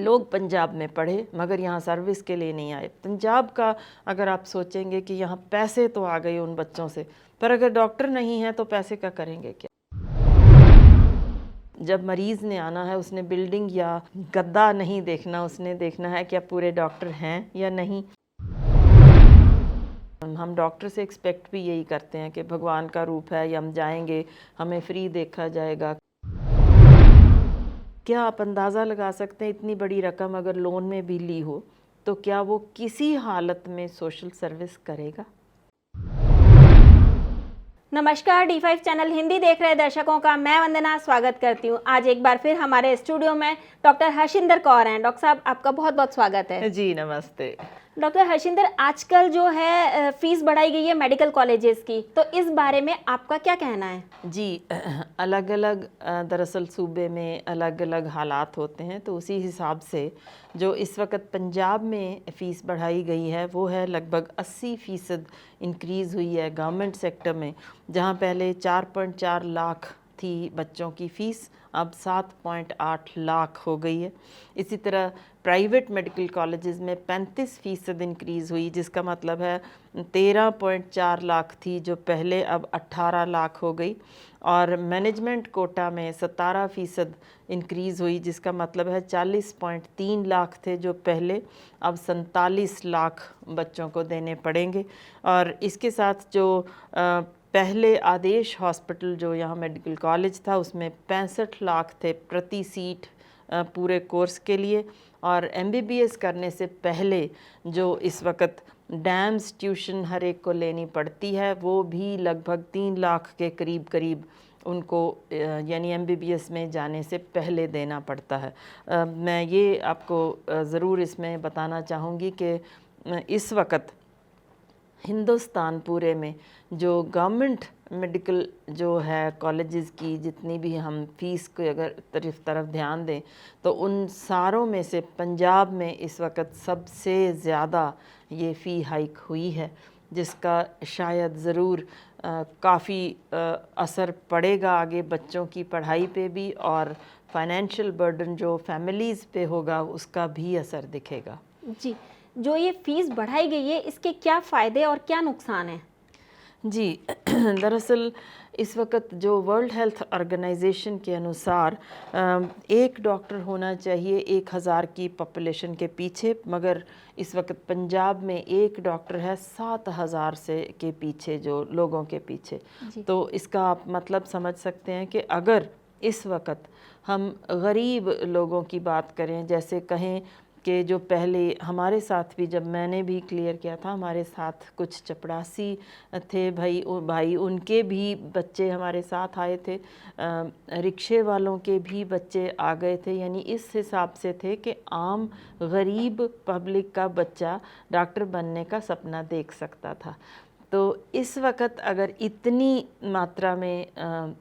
लोग पंजाब में पढ़े मगर यहाँ सर्विस के लिए नहीं आए। पंजाब का अगर आप सोचेंगे कि यहाँ पैसे तो आ गए उन बच्चों से, पर अगर डॉक्टर नहीं है तो पैसे का करेंगे क्या? जब मरीज़ ने आना है उसने बिल्डिंग या गद्दा नहीं देखना, उसने देखना है कि अब पूरे डॉक्टर हैं या नहीं। हम डॉक्टर से एक्सपेक्ट भी यही करते हैं कि भगवान का रूप है या हम जाएंगे हमें फ्री देखा जाएगा। क्या आप अंदाज़ा लगा सकते हैं इतनी बड़ी रकम अगर लोन में भी ली हो तो क्या वो किसी हालत में सोशल सर्विस करेगा? नमस्कार, D5 चैनल हिंदी देख रहे दर्शकों का मैं वंदना स्वागत करती हूँ। आज एक बार फिर हमारे स्टूडियो में डॉक्टर हर्षिंदर कौर हैं। डॉक्टर साहब, आपका बहुत बहुत स्वागत है। जी नमस्ते। डॉक्टर हर्षिंदर, आजकल जो है फीस बढ़ाई गई है मेडिकल कॉलेजेस की, तो इस बारे में आपका क्या कहना है? जी अलग अलग दरअसल सूबे में अलग अलग हालात होते हैं, तो उसी हिसाब से जो इस वक्त पंजाब में फ़ीस बढ़ाई गई है वो है लगभग 80% इंक्रीज़ हुई है गवर्नमेंट सेक्टर में। जहां पहले 4.4 लाख थी बच्चों की फ़ीस, अब 7.8 लाख हो गई है। इसी तरह प्राइवेट मेडिकल कॉलेजेस में 35% इंक्रीज़ हुई, जिसका मतलब है 13.4 लाख थी जो पहले, अब 18 लाख हो गई। और मैनेजमेंट कोटा में 17% इंक्रीज़ हुई, जिसका मतलब है 40.3 लाख थे जो पहले, अब 47 लाख बच्चों को देने पड़ेंगे। और इसके साथ जो पहले आदेश हॉस्पिटल जो यहाँ मेडिकल कॉलेज था उसमें 65 लाख थे प्रति सीट पूरे कोर्स के लिए। और MBBS करने से पहले जो इस वक्त डैम्स ट्यूशन हर एक को लेनी पड़ती है वो भी लगभग 3 लाख के करीब उनको यानी MBBS में जाने से पहले देना पड़ता है। मैं ये आपको ज़रूर इसमें बताना चाहूँगी कि इस वक्त हिंदुस्तान पूरे में जो गवर्नमेंट मेडिकल जो है कॉलेजेस की जितनी भी हम फ़ीस को अगर तरफ ध्यान दें तो उन सारों में से पंजाब में इस वक्त सबसे ज़्यादा ये फ़ी हाइक हुई है, जिसका शायद ज़रूर काफ़ी असर पड़ेगा आगे बच्चों की पढ़ाई पे भी, और फाइनेंशियल बर्डन जो फैमिलीज़ पे होगा उसका भी असर दिखेगा। जी, जो ये फीस बढ़ाई गई है इसके क्या फ़ायदे और क्या नुकसान है? जी दरअसल इस वक्त जो वर्ल्ड हेल्थ ऑर्गेनाइजेशन के अनुसार एक डॉक्टर होना चाहिए 1000 की पॉपुलेशन के पीछे, मगर इस वक्त पंजाब में एक डॉक्टर है 7000 से के पीछे, जो लोगों के पीछे। तो इसका आप मतलब समझ सकते हैं कि अगर इस वक्त हम गरीब लोगों की बात करें, जैसे कहें कि जो पहले हमारे साथ भी, जब मैंने भी क्लियर किया था, हमारे साथ कुछ चपड़ासी थे भाई उनके भी बच्चे हमारे साथ आए थे, रिक्शे वालों के भी बच्चे आ गए थे, यानी इस हिसाब से थे कि आम गरीब पब्लिक का बच्चा डॉक्टर बनने का सपना देख सकता था। तो इस वक्त अगर इतनी मात्रा में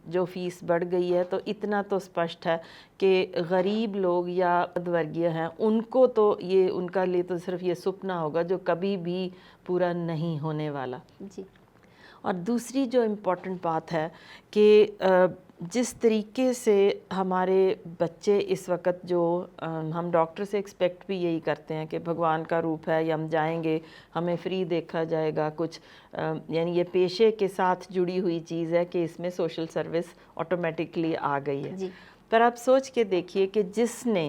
जो फ़ीस बढ़ गई है तो इतना तो स्पष्ट है कि गरीब लोग या मध्यवर्गीय हैं उनको तो ये, उनका लिए तो सिर्फ ये सपना होगा जो कभी भी पूरा नहीं होने वाला। जी। और दूसरी जो इम्पोर्टेंट बात है कि जिस तरीके से हमारे बच्चे इस वक्त जो हम डॉक्टर से एक्सपेक्ट भी यही करते हैं कि भगवान का रूप है या हम जाएंगे हमें फ्री देखा जाएगा कुछ, यानी ये पेशे के साथ जुड़ी हुई चीज़ है कि इसमें सोशल सर्विस ऑटोमेटिकली आ गई है। जी। पर आप सोच के देखिए कि जिसने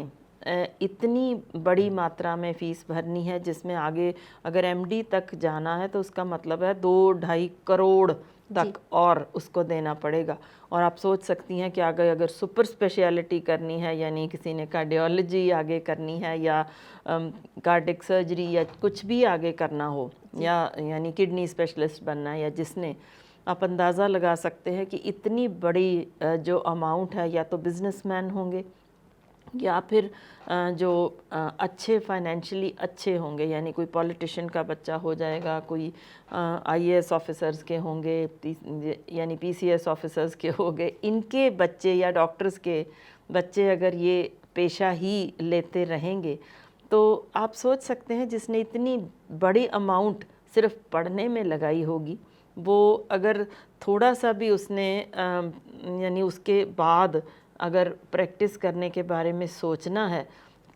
इतनी बड़ी मात्रा में फ़ीस भरनी है, जिसमें आगे अगर MD तक जाना है तो उसका मतलब है 2-2.5 करोड़ तक और उसको देना पड़ेगा। और आप सोच सकती हैं कि आगे अगर सुपर स्पेशलिटी करनी है, यानी किसी ने कार्डियोलॉजी आगे करनी है या कार्डिक सर्जरी या कुछ भी आगे करना हो, या यानी किडनी स्पेशलिस्ट बनना है, या जिसने, आप अंदाज़ा लगा सकते हैं कि इतनी बड़ी जो अमाउंट है, या तो बिजनेसमैन होंगे या फिर जो अच्छे फाइनेंशियली अच्छे होंगे, यानी कोई पॉलिटिशियन का बच्चा हो जाएगा, कोई IAS ऑफिसर्स के होंगे, यानी PCS ऑफिसर्स के हो गए, इनके बच्चे या डॉक्टर्स के बच्चे अगर ये पेशा ही लेते रहेंगे तो आप सोच सकते हैं जिसने इतनी बड़ी अमाउंट सिर्फ पढ़ने में लगाई होगी, वो अगर थोड़ा सा भी उसने यानी उसके बाद अगर प्रैक्टिस करने के बारे में सोचना है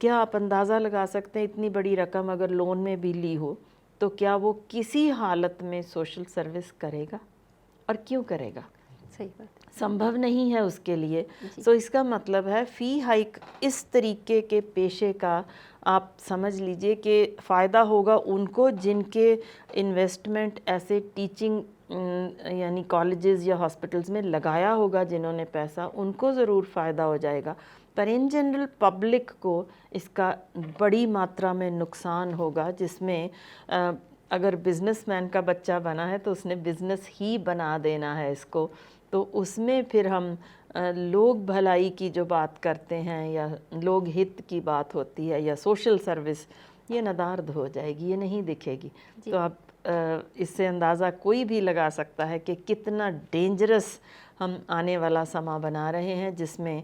क्या आप अंदाज़ा लगा सकते हैं इतनी बड़ी रकम अगर लोन में भी ली हो तो क्या वो किसी हालत में सोशल सर्विस करेगा, और क्यों करेगा? सही बात है। संभव नहीं है उसके लिए। जी। सो इसका मतलब है फ़ी हाइक इस तरीके के पेशे का आप समझ लीजिए कि फ़ायदा होगा उनको जिनके इन्वेस्टमेंट ऐसे टीचिंग यानी कॉलेजेस या हॉस्पिटल्स में लगाया होगा, जिन्होंने पैसा, उनको ज़रूर फ़ायदा हो जाएगा। पर इन जनरल पब्लिक को इसका बड़ी मात्रा में नुकसान होगा, जिसमें अगर बिजनेसमैन का बच्चा बना है तो उसने बिज़नेस ही बना देना है इसको। तो उसमें फिर हम लोग भलाई की जो बात करते हैं या लोग हित की बात होती है या सोशल सर्विस, ये नदारद हो जाएगी, ये नहीं दिखेगी। तो आप इससे अंदाज़ा कोई भी लगा सकता है कि कितना डेंजरस हम आने वाला समा बना रहे हैं, जिसमें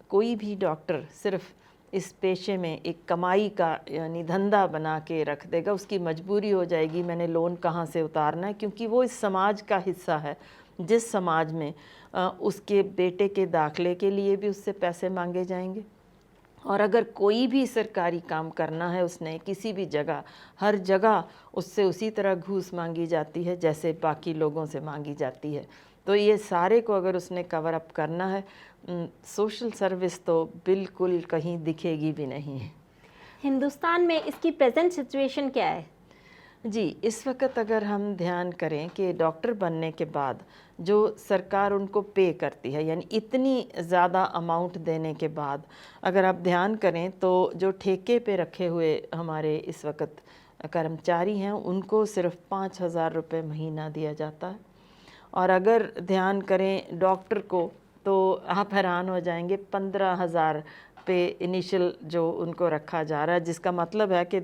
कोई भी डॉक्टर सिर्फ इस पेशे में एक कमाई का यानी धंधा बना के रख देगा। उसकी मजबूरी हो जाएगी मैंने लोन कहाँ से उतारना है, क्योंकि वो इस समाज का हिस्सा है जिस समाज में उसके बेटे के दाखिले के लिए भी उससे पैसे मांगे जाएंगे। और अगर कोई भी सरकारी काम करना है उसने किसी भी जगह, हर जगह उससे उसी तरह घूस मांगी जाती है जैसे बाकी लोगों से मांगी जाती है। तो ये सारे को अगर उसने कवर अप करना है, सोशल सर्विस तो बिल्कुल कहीं दिखेगी भी नहीं है। हिंदुस्तान में इसकी प्रेजेंट सिचुएशन क्या है? जी, इस वक्त अगर हम ध्यान करें कि डॉक्टर बनने के बाद जो सरकार उनको पे करती है, यानी इतनी ज़्यादा अमाउंट देने के बाद अगर आप ध्यान करें तो जो ठेके पे रखे हुए हमारे इस वक्त कर्मचारी हैं उनको सिर्फ 5,000 रुपये महीना दिया जाता है। और अगर ध्यान करें डॉक्टर को तो आप हैरान हो जाएंगे, 15,000 पे इनिशियल जो उनको रखा जा रहा है, जिसका मतलब है कि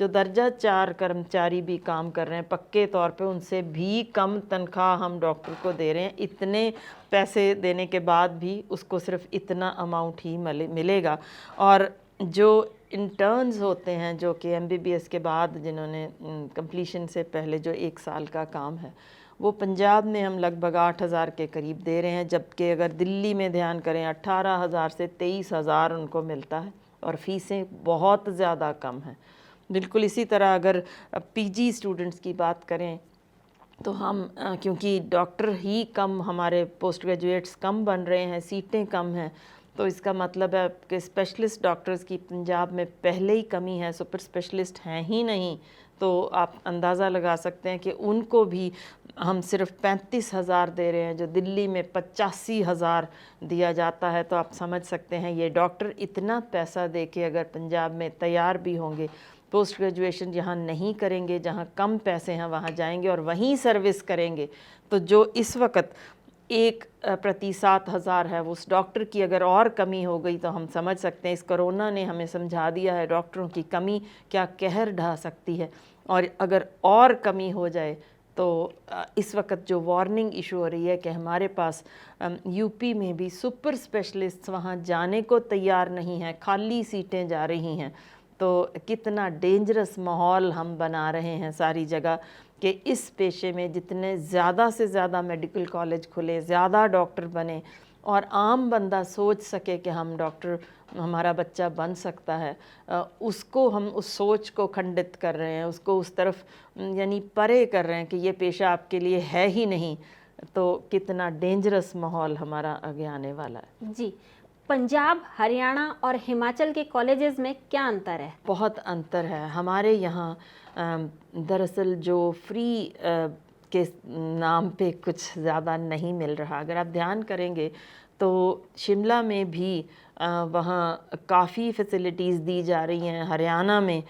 जो दर्जा 4 कर्मचारी भी काम कर रहे हैं पक्के तौर पे, उनसे भी कम तनख्वाह हम डॉक्टर को दे रहे हैं। इतने पैसे देने के बाद भी उसको सिर्फ इतना अमाउंट ही मिलेगा। और जो इंटर्न्स होते हैं जो कि MBBS के बाद जिन्होंने कंप्लीशन से पहले जो 1 साल का काम है, वो पंजाब में हम लगभग 8,000 के करीब दे रहे हैं, जबकि अगर दिल्ली में ध्यान करें 18,000 से 23,000 उनको मिलता है और फीसें बहुत ज़्यादा कम हैं। बिल्कुल इसी तरह अगर PG स्टूडेंट्स की बात करें तो हम क्योंकि डॉक्टर ही कम, हमारे पोस्ट ग्रेजुएट्स कम बन रहे हैं, सीटें कम हैं, तो इसका मतलब है कि स्पेशलिस्ट डॉक्टर्स की पंजाब में पहले ही कमी है, सुपर स्पेशलिस्ट हैं ही नहीं। तो आप अंदाज़ा लगा सकते हैं कि उनको भी हम सिर्फ 35,000 दे रहे हैं, जो दिल्ली में 85,000 दिया जाता है। तो आप समझ सकते हैं ये डॉक्टर इतना पैसा दे के अगर पंजाब में तैयार भी होंगे, पोस्ट ग्रेजुएशन जहाँ नहीं करेंगे, जहाँ कम पैसे हैं वहाँ जाएंगे और वहीं सर्विस करेंगे, तो जो इस वक्त 1 प्रति 7,000 है, उस डॉक्टर की अगर और कमी हो गई तो हम समझ सकते हैं इस कोरोना ने हमें समझा दिया है डॉक्टरों की कमी क्या कहर ढा सकती है। और अगर और कमी हो जाए तो इस वक्त जो वार्निंग इशू हो रही है कि हमारे पास यूपी में भी सुपर स्पेशलिस्ट वहाँ जाने को तैयार नहीं हैं, खाली सीटें जा रही हैं, तो कितना डेंजरस माहौल हम बना रहे हैं सारी जगह कि इस पेशे में जितने ज़्यादा से ज़्यादा मेडिकल कॉलेज खुले, ज़्यादा डॉक्टर बने और आम बंदा सोच सके कि हम डॉक्टर, हमारा बच्चा बन सकता है, उसको हम उस सोच को खंडित कर रहे हैं, उसको उस तरफ यानी परे कर रहे हैं कि ये पेशा आपके लिए है ही नहीं। तो कितना डेंजरस माहौल हमारा आगे आने वाला है। जी, पंजाब, हरियाणा और हिमाचल के कॉलेजेस में क्या अंतर है? बहुत अंतर है। हमारे यहाँ दरअसल जो फ्री के नाम पे कुछ ज़्यादा नहीं मिल रहा। अगर आप ध्यान करेंगे तो शिमला में भी वहाँ काफ़ी फैसिलिटीज़ दी जा रही हैं। हरियाणा में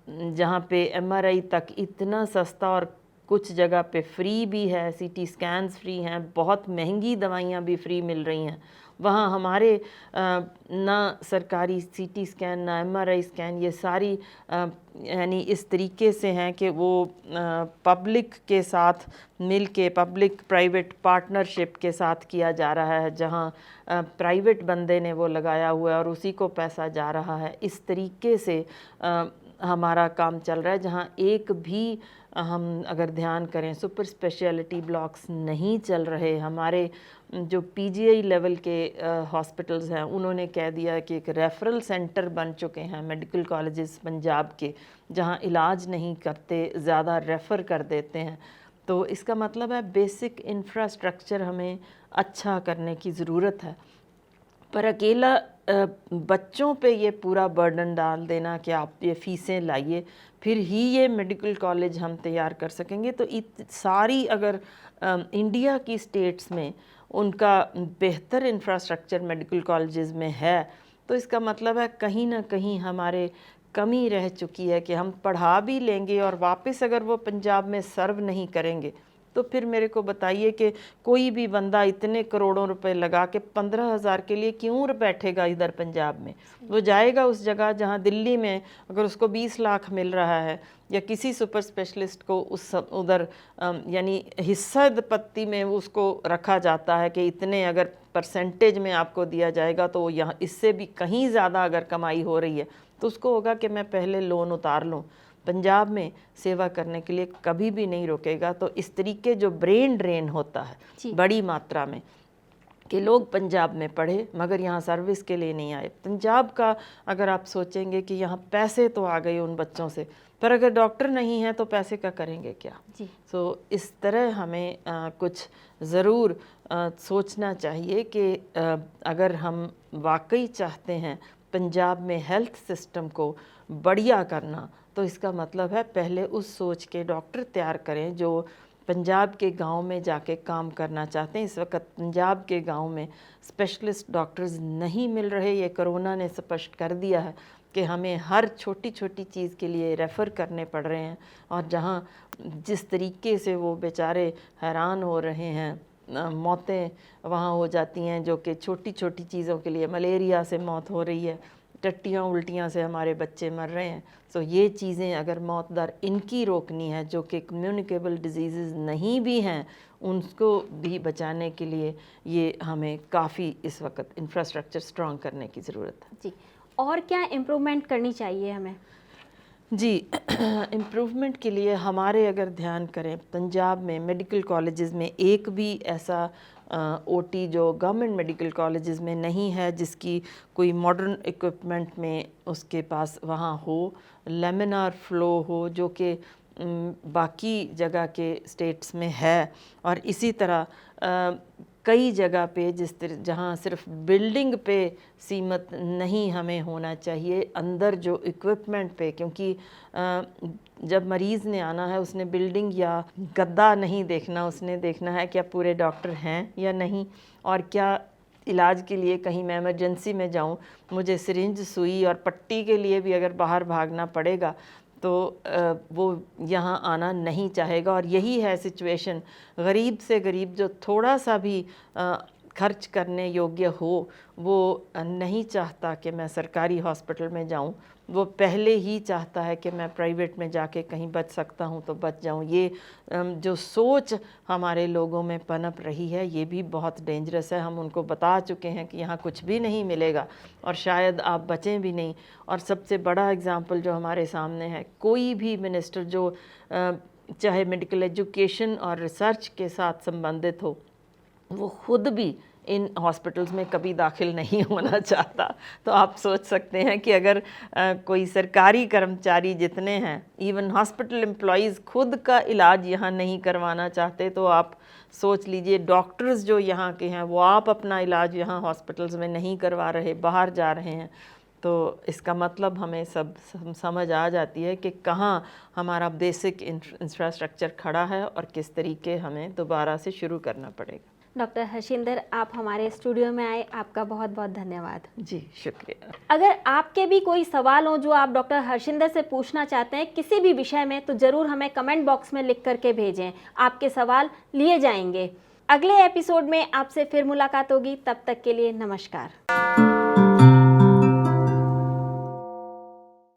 जहाँ पे MRI तक इतना सस्ता और कुछ जगह पे फ्री भी है, CT स्कैन्स फ्री हैं, बहुत महंगी दवाइयाँ भी फ्री मिल रही हैं। वहाँ हमारे ना सरकारी CT स्कैन ना MRI स्कैन, ये सारी यानी इस तरीके से हैं कि वो पब्लिक के साथ मिल के, पब्लिक प्राइवेट पार्टनरशिप के साथ किया जा रहा है, जहाँ प्राइवेट बंदे ने वो लगाया हुआ है और उसी को पैसा जा रहा है। इस तरीके से हमारा काम चल रहा है, जहाँ एक भी हम अगर ध्यान करें सुपर स्पेशलिटी ब्लॉक्स नहीं चल रहे। हमारे जो पीजीआई लेवल के हॉस्पिटल्स हैं उन्होंने कह दिया कि एक रेफरल सेंटर बन चुके हैं मेडिकल कॉलेजेस पंजाब के, जहां इलाज नहीं करते, ज़्यादा रेफ़र कर देते हैं। तो इसका मतलब है बेसिक इंफ्रास्ट्रक्चर हमें अच्छा करने की ज़रूरत है। पर अकेला बच्चों पे ये पूरा बर्डन डाल देना कि आप ये फ़ीसें लाइए फिर ही ये मेडिकल कॉलेज हम तैयार कर सकेंगे, तो सारी अगर इंडिया की स्टेट्स में उनका बेहतर इंफ्रास्ट्रक्चर मेडिकल कॉलेजेस में है, तो इसका मतलब है कहीं ना कहीं हमारे कमी रह चुकी है कि हम पढ़ा भी लेंगे और वापस अगर वो पंजाब में सर्व नहीं करेंगे तो फिर मेरे को बताइए कि कोई भी बंदा इतने करोड़ों रुपए लगा के 15,000 के लिए क्यों बैठेगा इधर पंजाब में। वो जाएगा उस जगह जहाँ दिल्ली में अगर उसको 20 लाख मिल रहा है या किसी सुपर स्पेशलिस्ट को उस उधर यानी हिस्सेदारी में उसको रखा जाता है कि इतने अगर परसेंटेज में आपको दिया जाएगा, तो यहाँ इससे भी कहीं ज़्यादा अगर कमाई हो रही है तो उसको होगा कि मैं पहले लोन उतार लूँ। पंजाब में सेवा करने के लिए कभी भी नहीं रोकेगा। तो इस तरीके जो ब्रेन ड्रेन होता है बड़ी मात्रा में कि लोग पंजाब में पढ़े मगर यहाँ सर्विस के लिए नहीं आए। पंजाब का अगर आप सोचेंगे कि यहाँ पैसे तो आ गए उन बच्चों से, पर अगर डॉक्टर नहीं है तो पैसे का करेंगे क्या जी। तो इस तरह हमें कुछ ज़रूर सोचना चाहिए कि अगर हम वाकई चाहते हैं पंजाब में हेल्थ सिस्टम को बढ़िया करना, तो इसका मतलब है पहले उस सोच के डॉक्टर तैयार करें जो पंजाब के गांव में जाके काम करना चाहते हैं। इस वक्त पंजाब के गांव में स्पेशलिस्ट डॉक्टर्स नहीं मिल रहे। ये कोरोना ने स्पष्ट कर दिया है कि हमें हर छोटी छोटी चीज़ के लिए रेफ़र करने पड़ रहे हैं, और जहां जिस तरीके से वो बेचारे हैरान हो रहे हैं, मौतें वहाँ हो जाती हैं जो कि छोटी छोटी चीज़ों के लिए, मलेरिया से मौत हो रही है, टट्टियाँ उल्टियाँ से हमारे बच्चे मर रहे हैं। तो ये चीज़ें अगर मौत दर इनकी रोकनी है जो कि कम्युनिकेबल डिजीज़ नहीं भी हैं, उनको भी बचाने के लिए ये हमें काफ़ी इस वक्त इंफ्रास्ट्रक्चर स्ट्रॉन्ग करने की ज़रूरत है जी। और क्या इम्प्रूवमेंट करनी चाहिए हमें जी? इम्प्रूवमेंट के लिए हमारे अगर ध्यान करें, पंजाब में मेडिकल कॉलेजेस में एक भी ऐसा ओटी जो गवर्नमेंट मेडिकल कॉलेजेस में नहीं है जिसकी कोई मॉडर्न इक्विपमेंट में उसके पास वहाँ हो, लेमिनार फ्लो हो जो कि बाकी जगह के स्टेट्स में है। और इसी तरह कई जगह पे जहाँ सिर्फ बिल्डिंग पे सीमित नहीं हमें होना चाहिए, अंदर जो इक्विपमेंट पे, क्योंकि जब मरीज़ ने आना है उसने बिल्डिंग या गद्दा नहीं देखना, उसने देखना है क्या पूरे डॉक्टर हैं या नहीं, और क्या इलाज के लिए कहीं मैं इमरजेंसी में जाऊं, मुझे सिरिंज सुई और पट्टी के लिए भी अगर बाहर भागना पड़ेगा तो वो यहाँ आना नहीं चाहेगा। और यही है सिचुएशन, गरीब से गरीब जो थोड़ा सा भी खर्च करने योग्य हो वो नहीं चाहता कि मैं सरकारी हॉस्पिटल में जाऊं, वो पहले ही चाहता है कि मैं प्राइवेट में जाके कहीं बच सकता हूं तो बच जाऊं। ये जो सोच हमारे लोगों में पनप रही है ये भी बहुत डेंजरस है। हम उनको बता चुके हैं कि यहाँ कुछ भी नहीं मिलेगा और शायद आप बचें भी नहीं। और सबसे बड़ा एग्ज़ाम्पल जो हमारे सामने है, कोई भी मिनिस्टर जो चाहे मेडिकल एजुकेशन और रिसर्च के साथ संबंधित हो, वो खुद भी इन हॉस्पिटल्स में कभी दाखिल नहीं होना चाहता। तो आप सोच सकते हैं कि अगर कोई सरकारी कर्मचारी जितने हैं, इवन हॉस्पिटल एम्प्लॉइज़ खुद का इलाज यहाँ नहीं करवाना चाहते, तो आप सोच लीजिए डॉक्टर्स जो यहाँ के हैं वो आप अपना इलाज यहाँ हॉस्पिटल्स में नहीं करवा रहे, बाहर जा रहे हैं। तो इसका मतलब हमें सब समझ आ जाती है कि कहाँ हमारा बेसिक इंफ्रास्ट्रक्चर खड़ा है और किस तरीके हमें दोबारा से शुरू करना पड़ेगा। डॉक्टर हर्षिंदर, आप हमारे स्टूडियो में आए, आपका बहुत बहुत धन्यवाद। जी शुक्रिया। अगर आपके भी कोई सवाल हो जो आप डॉक्टर हर्षिंदर से पूछना चाहते हैं किसी भी विषय में, तो ज़रूर हमें कमेंट बॉक्स में लिख करके भेजें, आपके सवाल लिए जाएंगे। अगले एपिसोड में आपसे फिर मुलाकात होगी, तब तक के लिए नमस्कार।